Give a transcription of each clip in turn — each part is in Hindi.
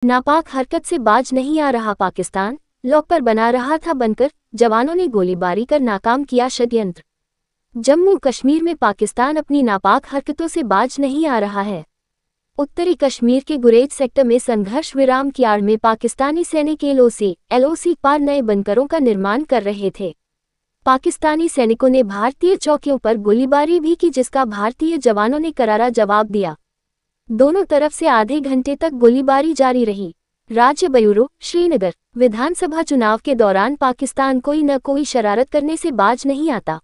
नापाक हरकत से बाज नहीं आ रहा पाकिस्तान, लॉक पर बना रहा था बनकर, जवानों ने गोलीबारी कर नाकाम किया षड्यंत्र। जम्मू कश्मीर में पाकिस्तान अपनी नापाक हरकतों से बाज नहीं आ रहा है। उत्तरी कश्मीर के गुरेज सेक्टर में संघर्ष विराम की आड़ में पाकिस्तानी सैनिक एलओसी पार नए बंकरों का निर्माण कर रहे थे। पाकिस्तानी सैनिकों ने भारतीय चौकियों पर गोलीबारी भी की, जिसका भारतीय जवानों ने करारा जवाब दिया। दोनों तरफ से आधे घंटे तक गोलीबारी जारी रही। राज्य ब्यूरो, श्रीनगर। विधानसभा चुनाव के दौरान पाकिस्तान कोई न कोई शरारत करने से बाज नहीं आता।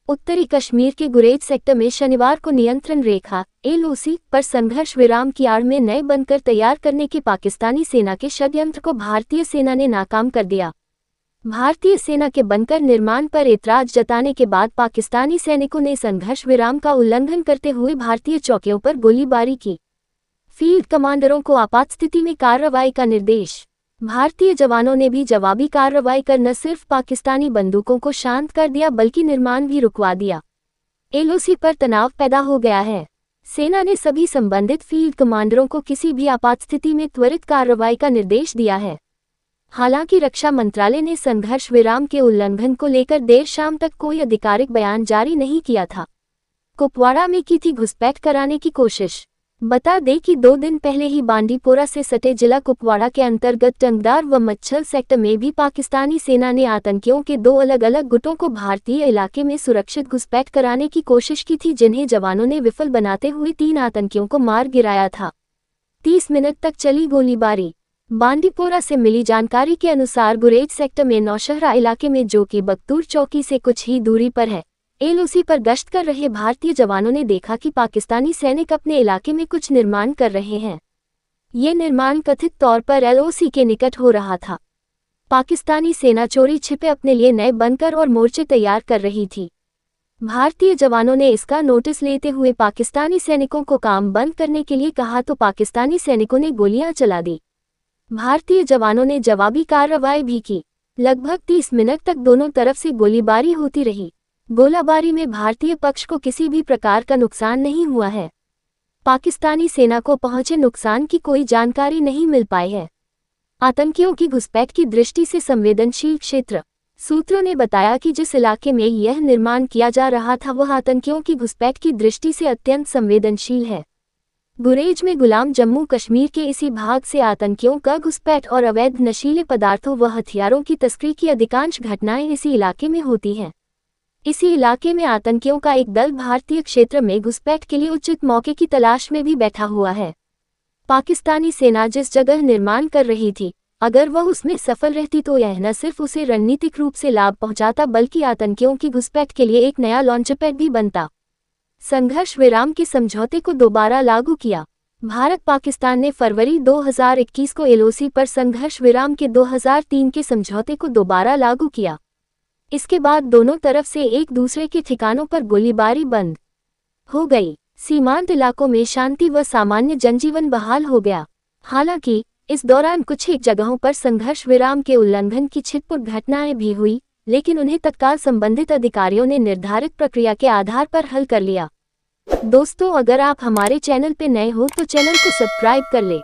उत्तरी कश्मीर के गुरेज सेक्टर में शनिवार को नियंत्रण रेखा एलओसी पर संघर्ष विराम की आड़ में नए बंकर तैयार करने के पाकिस्तानी सेना के षड्यंत्र को भारतीय सेना ने नाकाम कर दिया। भारतीय सेना के बंकर निर्माण पर एतराज जताने के बाद पाकिस्तानी सैनिकों ने संघर्ष विराम का उल्लंघन करते हुए भारतीय चौकियों पर गोलीबारी की। फील्ड कमांडरों को आपात स्थिति में कार्रवाई का निर्देश। भारतीय जवानों ने भी जवाबी कार्रवाई कर न सिर्फ पाकिस्तानी बंदूकों को शांत कर दिया बल्कि निर्माण भी रुकवा दिया। एलओसी पर तनाव पैदा हो गया है। सेना ने सभी संबंधित फील्ड कमांडरों को किसी भी आपात स्थिति में त्वरित कार्रवाई का निर्देश दिया है। हालांकि रक्षा मंत्रालय ने संघर्ष विराम के उल्लंघन को लेकर देर शाम तक कोई आधिकारिक बयान जारी नहीं किया था। कुपवाड़ा में की थी घुसपैठ कराने की कोशिश। बता दें कि 2 दिन पहले ही बांडीपोरा से सटे जिला कुपवाड़ा के अंतर्गत टंगदार व मच्छल सेक्टर में भी पाकिस्तानी सेना ने आतंकियों के 2 अलग अलग गुटों को भारतीय इलाके में सुरक्षित घुसपैठ कराने की कोशिश की थी, जिन्हें जवानों ने विफल बनाते हुए 3 आतंकियों को मार गिराया था। 30 मिनट तक चली गोलीबारी। बांडीपोरा से मिली जानकारी के अनुसार गुरेज सेक्टर में नौशहरा इलाके में, जो कि बख्तूर चौकी से कुछ ही दूरी पर है, एलओसी पर गश्त कर रहे भारतीय जवानों ने देखा कि पाकिस्तानी सैनिक अपने इलाके में कुछ निर्माण कर रहे हैं। ये निर्माण कथित तौर पर एलओसी के निकट हो रहा था। पाकिस्तानी सेना चोरी छिपे अपने लिए नए बंकर और मोर्चे तैयार कर रही थी। भारतीय जवानों ने इसका नोटिस लेते हुए पाकिस्तानी सैनिकों को काम बंद करने के लिए कहा तो पाकिस्तानी सैनिकों ने गोलियां चला दी। भारतीय जवानों ने जवाबी कार्रवाई भी की। लगभग 30 मिनट तक दोनों तरफ से गोलीबारी होती रही। गोलाबारी में भारतीय पक्ष को किसी भी प्रकार का नुकसान नहीं हुआ है। पाकिस्तानी सेना को पहुंचे नुकसान की कोई जानकारी नहीं मिल पाई है। आतंकियों की घुसपैठ की दृष्टि से संवेदनशील क्षेत्र। सूत्रों ने बताया कि जिस इलाके में यह निर्माण किया जा रहा था वह आतंकियों की घुसपैठ की दृष्टि से अत्यंत संवेदनशील है। गुरेज में गुलाम जम्मू कश्मीर के इसी भाग से आतंकियों का घुसपैठ और अवैध नशीले पदार्थों व हथियारों की तस्करी की अधिकांश घटनाएं इसी इलाके में होती हैं। इसी इलाके में आतंकियों का एक दल भारतीय क्षेत्र में घुसपैठ के लिए उचित मौके की तलाश में भी बैठा हुआ है। पाकिस्तानी सेना जिस जगह निर्माण कर रही थी, अगर वह उसमें सफल रहती तो यह न सिर्फ उसे रणनीतिक रूप से लाभ पहुंचाता बल्कि आतंकियों की घुसपैठ के लिए एक नया लॉन्चपैड भी बनता। संघर्ष विराम के समझौते को दोबारा लागू किया। भारत पाकिस्तान ने फरवरी 2021 को एलओसी पर संघर्ष विराम के 2003 के समझौते को दोबारा लागू किया। इसके बाद दोनों तरफ से एक दूसरे के ठिकानों पर गोलीबारी बंद हो गई। सीमांत इलाकों में शांति व सामान्य जनजीवन बहाल हो गया। हालांकि इस दौरान कुछ एक जगहों पर संघर्ष विराम के उल्लंघन की छिटपुट घटनाएं भी हुई, लेकिन उन्हें तत्काल संबंधित अधिकारियों ने निर्धारित प्रक्रिया के आधार पर हल कर लिया। दोस्तों, अगर आप हमारे चैनल पर नए हो तो चैनल को सब्सक्राइब कर ले।